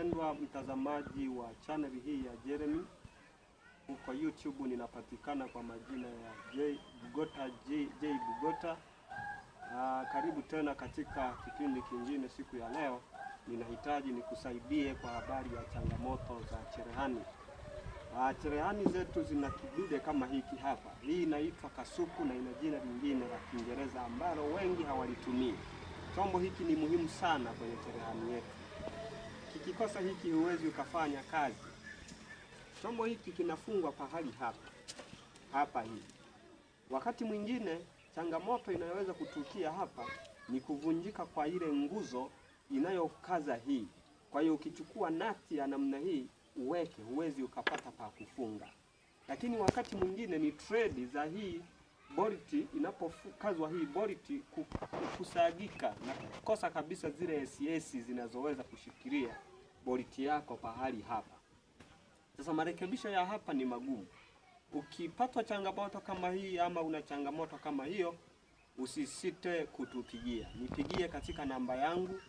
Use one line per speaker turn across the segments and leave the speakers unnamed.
Mpendwa mtazamaji wa channel hii ya Jeremy, huko YouTube ninapatikana kwa majina ya J Bugota. Karibu tena katika kipindi kingine. Siku ya leo ninahitaji nikusaidie kwa habari ya changamoto za cherehani. Cherehani zetu zina kidude kama hiki hapa. Hii inaitwa kasuku na ina jina lingine la Kiingereza ambalo wengi hawalitumii. Chombo hiki ni muhimu sana kwenye cherehani yetu. Kikikosa hiki huwezi ukafanya kazi. Chombo hiki kinafungwa pahali hapa hivi. Wakati mwingine changamoto inayoweza kutukia hapa ni kuvunjika kwa ile nguzo inayokaza hii. Kwa hiyo ukichukua nati ya namna hii uweke, huwezi ukapata pa kufunga. Lakini wakati mwingine ni thread za hii bolti, inapokazwa hii bolti kusagika na kukosa kabisa zile SS zinazoweza kushikilia bolti yako pahali hapa. Sasa marekebisho ya hapa ni magumu. Ukipatwa changamoto kama hii ama una changamoto kama hiyo, usisite kutupigia. Nipigie katika namba yangu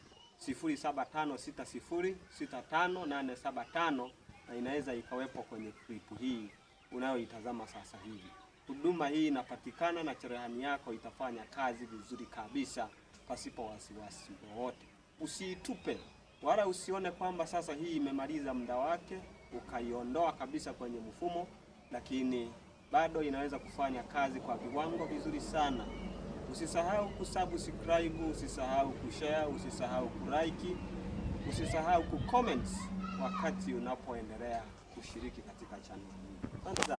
0756065875 na inaweza ikawepo kwenye clip hii unayoitazama sasa hivi. Huduma hii inapatikana na cherehani yako itafanya kazi vizuri kabisa pasipo wasiwasi wowote. Usiitupe wala usione kwamba sasa hii imemaliza muda wake ukaiondoa kabisa kwenye mfumo, lakini bado inaweza kufanya kazi kwa viwango vizuri sana. Usisahau kusubscribe, usisahau kushare, usisahau kulike, usisahau kucomment wakati unapoendelea kushiriki katika channel hii.